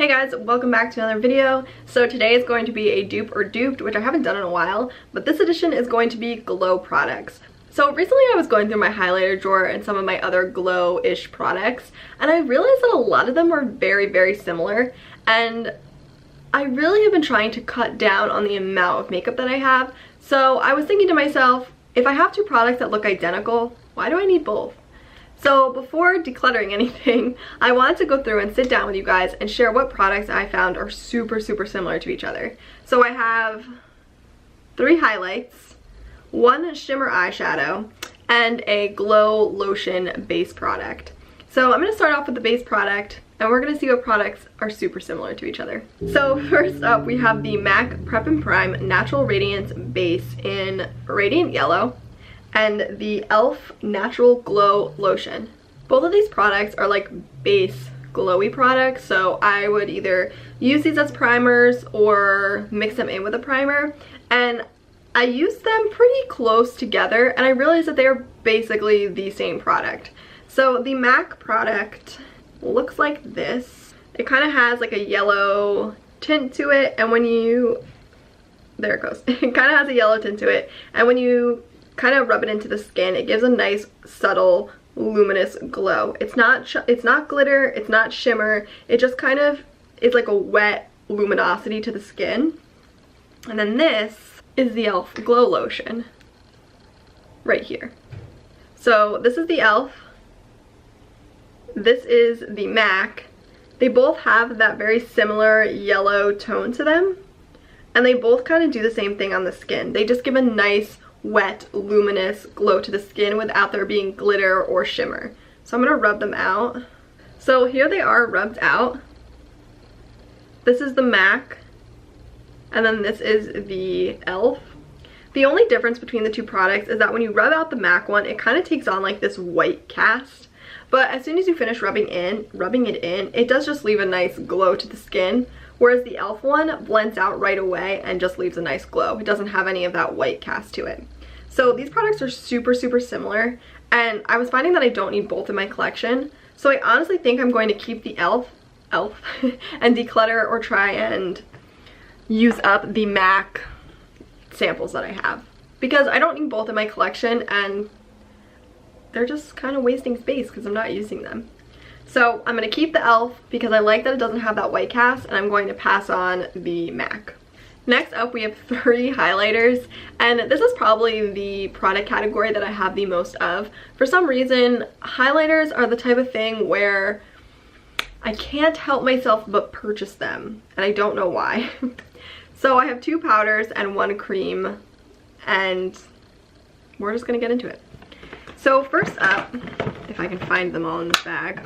Hey guys, welcome back to another video. So today is going to be a dupe or duped, which I haven't done in a while, but this edition is going to be glow products. So recently I was going through my highlighter drawer and some of my other glow-ish products, and I realized that a lot of them are very similar, and I really have been trying to cut down on the amount of makeup that I have. So I was thinking to myself, if I have two products that look identical, why do I need both? So before decluttering anything, I wanted to go through and sit down with you guys and share what products I found are super similar to each other. So I have 3 highlights, 1 shimmer eyeshadow, and a glow lotion base product. So I'm going to start off with the base product, and we're going to see what products are super similar to each other. So first up, we have the MAC Prep and Prime Natural Radiance Base in Radiant Yellow, and the e.l.f. Natural Glow Lotion. Both of these products are like base glowy products, so I would either use these as primers or mix them in with a primer, and I used them pretty close together and I realized that they're basically the same product. So the MAC product looks like this. It kind of has like a yellow tint to it, and when you, there it goes, it kind of has a yellow tint to it, and when you kind of rub it into the skin, it gives a nice subtle luminous glow. It's not glitter, it's not shimmer, it just kind of is like a wet luminosity to the skin. And then this is the e.l.f. Glow Lotion right here. So this is the e.l.f., this is the MAC. They both have that very similar yellow tone to them, and they both kind of do the same thing on the skin. They just give a nice wet luminous glow to the skin without there being glitter or shimmer. So I'm going to rub them out. So here they are rubbed out. This is the MAC, and then this is the e.l.f. The only difference between the two products is that when you rub out the MAC one, it kind of takes on like this white cast, but as soon as you finish rubbing it in, it does just leave a nice glow to the skin. Whereas the e.l.f. one blends out right away and just leaves a nice glow. It doesn't have any of that white cast to it. So these products are super similar, and I was finding that I don't need both in my collection. So I honestly think I'm going to keep the e.l.f. and declutter or try and use up the MAC samples that I have, because I don't need both in my collection and they're just kind of wasting space because I'm not using them. So I'm going to keep the e.l.f. because I like that it doesn't have that white cast, and I'm going to pass on the MAC. Next up, we have 3 highlighters, and this is probably the product category that I have the most of. For some reason, highlighters are the type of thing where I can't help myself but purchase them, and I don't know why. So I have 2 powders and 1 cream, and we're just going to get into it. So first up, if I can find them all in this bag.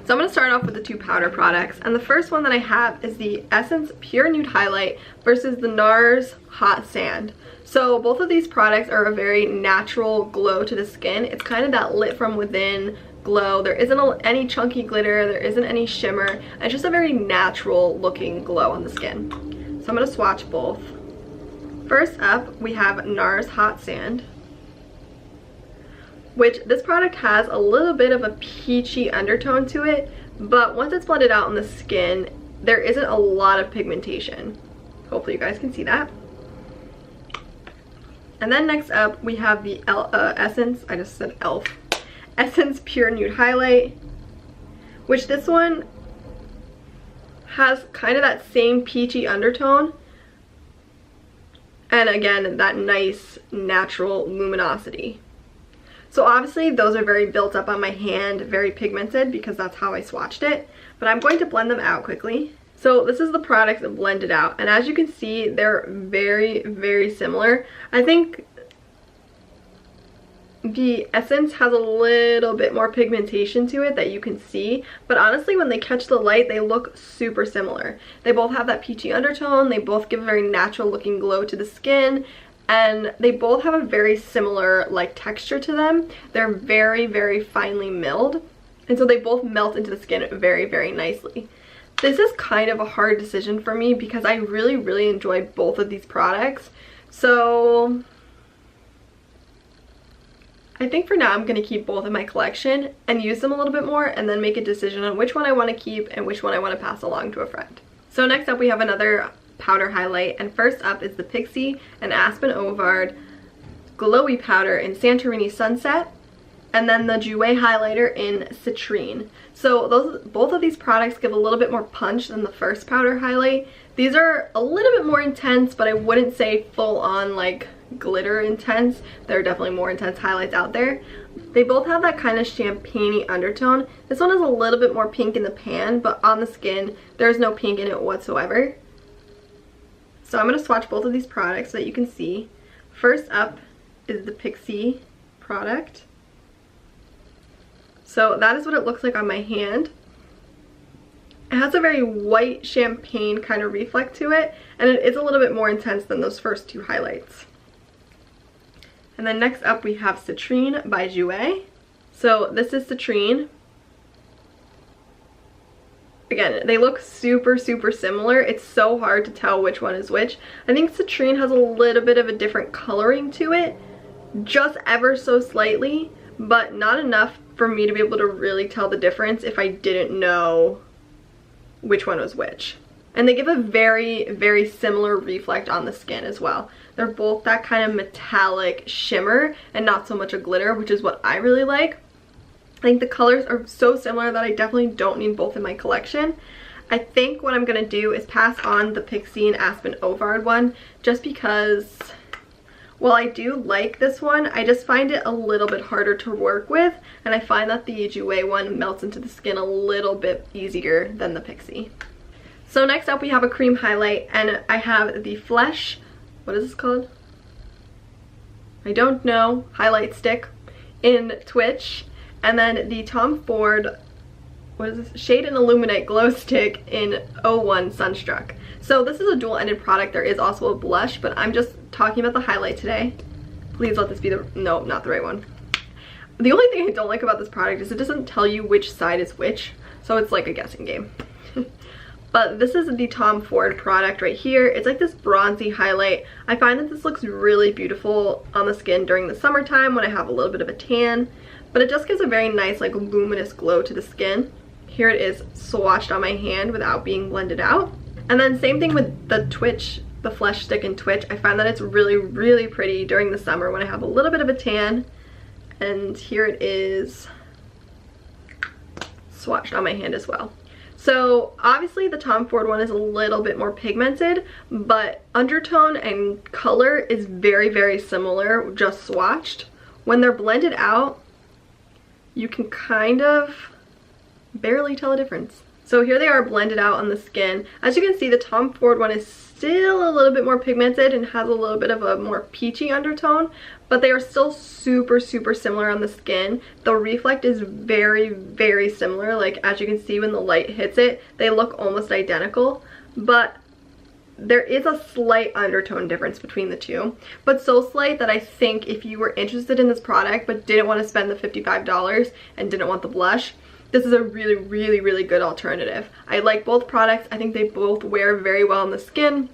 So I'm going to start off with the 2 powder products, and the first one that I have is the Essence Pure Nude Highlight versus the NARS Hot Sand. So both of these products are a very natural glow to the skin. It's kind of that lit from within glow. There isn't any chunky glitter, there isn't any shimmer. It's just a very natural looking glow on the skin. So I'm going to swatch both. First up, we have NARS Hot Sand, which this product has a little bit of a peachy undertone to it, but once it's blended out on the skin, there isn't a lot of pigmentation. Hopefully you guys can see that. And then next up, we have the Essence, I just said e.l.f. Essence Pure Nude Highlight, which this one has kind of that same peachy undertone, and again, that nice natural luminosity. So obviously those are very built up on my hand, very pigmented, because that's how I swatched it. But I'm going to blend them out quickly. So this is the product blended out, and as you can see, they're very similar. I think the Essence has a little bit more pigmentation to it that you can see, but honestly when they catch the light, they look super similar. They both have that peachy undertone, they both give a very natural looking glow to the skin, and they both have a very similar like texture to them. They're very finely milled, and so they both melt into the skin very nicely. This is kind of a hard decision for me because I really enjoy both of these products. So I think for now I'm going to keep both in my collection and use them a little bit more and then make a decision on which one I want to keep and which one I want to pass along to a friend. So next up we have another powder highlight, and first up is the Pixi and Aspen Ovard Glowy Powder in Santorini Sunset, and then the Jouer highlighter in Citrine. So both of these products give a little bit more punch than the first powder highlight. These are a little bit more intense, but I wouldn't say full on like glitter intense. There are definitely more intense highlights out there. They both have that kind of champagne-y undertone. This one is a little bit more pink in the pan, but on the skin there's no pink in it whatsoever. So I'm going to swatch both of these products so that you can see. First up is the Pixi product. So that is what it looks like on my hand. It has a very white champagne kind of reflect to it, and it is a little bit more intense than those first two highlights. And then next up we have Citrine by Jouer. So this is Citrine. Again, they look super similar. It's so hard to tell which one is which. I think Citrine has a little bit of a different coloring to it, just ever so slightly, but not enough for me to be able to really tell the difference if I didn't know which one was which. And they give a very similar reflect on the skin as well. They're both that kind of metallic shimmer and not so much a glitter, which is what I really like. I think the colors are so similar that I definitely don't need both in my collection. I think what I'm going to do is pass on the Pixi and Aspen Ovard one, just because while I do like this one, I just find it a little bit harder to work with, and I find that the Jouer one melts into the skin a little bit easier than the Pixi. So next up we have a cream highlight, and I have the Flesh, what is this called? I don't know, highlight stick in Twitch. And then the Tom Ford, what is this? Shade and Illuminate Glow Stick in 01 Sunstruck. So this is a dual-ended product. There is also a blush, but I'm just talking about the highlight today. Please let this be the, no, not the right one. The only thing I don't like about this product is it doesn't tell you which side is which, so it's like a guessing game. But this is the Tom Ford product right here. It's like this bronzy highlight. I find that this looks really beautiful on the skin during the summertime when I have a little bit of a tan. But it just gives a very nice like luminous glow to the skin. Here it is swatched on my hand without being blended out. And then same thing with the Twitch, the Flesh Stick in Twitch. I find that it's really pretty during the summer when I have a little bit of a tan. And here it is swatched on my hand as well. So obviously the Tom Ford one is a little bit more pigmented, but undertone and color is very similar, just swatched. When they're blended out, you can kind of barely tell a difference. So here they are blended out on the skin. As you can see, the Tom Ford one is still a little bit more pigmented and has a little bit of a more peachy undertone, but they are still super similar on the skin. The reflect is very similar. Like as you can see when the light hits it, they look almost identical, but there is a slight undertone difference between the two, but so slight that I think if you were interested in this product but didn't want to spend the $55 and didn't want the blush, this is a really good alternative. I like both products. I think they both wear very well on the skin.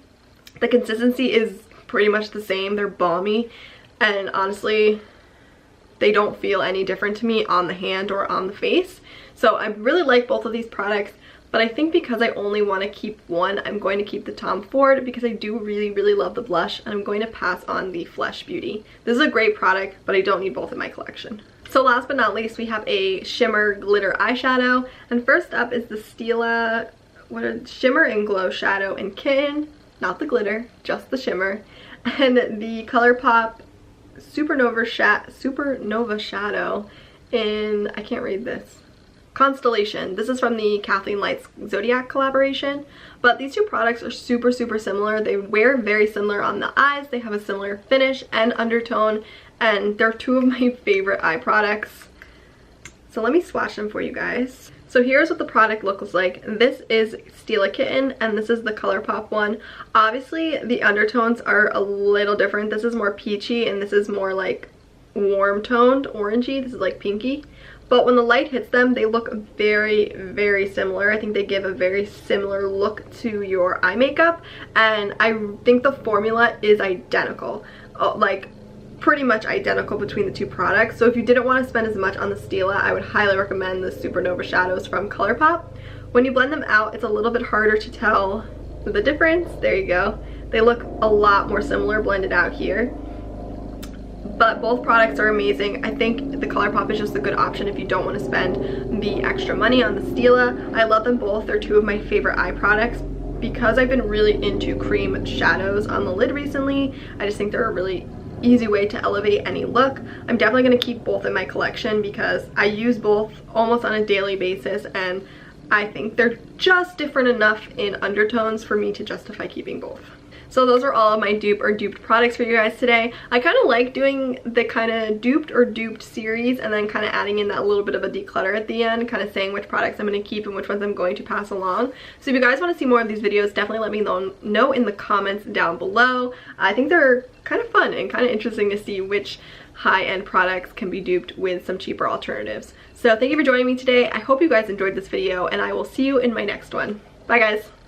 The consistency is pretty much the same. They're balmy, and honestly they don't feel any different to me on the hand or on the face. So I really like both of these products, but I think because I only want to keep one, I'm going to keep the Tom Ford because I do really love the blush, and I'm going to pass on the Flesh Beauty. This is a great product, but I don't need both in my collection. So last but not least, we have a shimmer glitter eyeshadow, and first up is the Stila Shimmer and Glow Shadow in Kitten, not the glitter, just the shimmer, and the ColourPop Supernova Shadow in, I can't read this, Constellation. This is from the Kathleen Lights Zodiac collaboration, but these two products are super similar. They wear very similar on the eyes. They have a similar finish and undertone, and they're two of my favorite eye products. So let me swatch them for you guys. So here's what the product looks like. This is Stila Kitten, and this is the ColourPop one. Obviously the undertones are a little different. This is more peachy and this is more like warm toned orangey. This is like pinky. But when the light hits them, they look very similar. I think they give a very similar look to your eye makeup, and I think the formula is identical. Like pretty much identical between the two products. So if you didn't want to spend as much on the Stila, I would highly recommend the Supernova shadows from ColourPop. When you blend them out, it's a little bit harder to tell the difference. There you go. They look a lot more similar blended out here. But both products are amazing. I think the ColourPop is just a good option if you don't want to spend the extra money on the Stila. I love them both. They're two of my favorite eye products. Because I've been really into cream shadows on the lid recently, I just think they're a really easy way to elevate any look. I'm definitely going to keep both in my collection because I use both almost on a daily basis, and I think they're just different enough in undertones for me to justify keeping both. So those are all of my dupe or duped products for you guys today. I kind of like doing the kind of duped or duped series and then kind of adding in that little bit of a declutter at the end, kind of saying which products I'm going to keep and which ones I'm going to pass along. So if you guys want to see more of these videos, definitely let me know in the comments down below. I think they're kind of fun and kind of interesting to see which high-end products can be duped with some cheaper alternatives. So thank you for joining me today. I hope you guys enjoyed this video, and I will see you in my next one. Bye guys!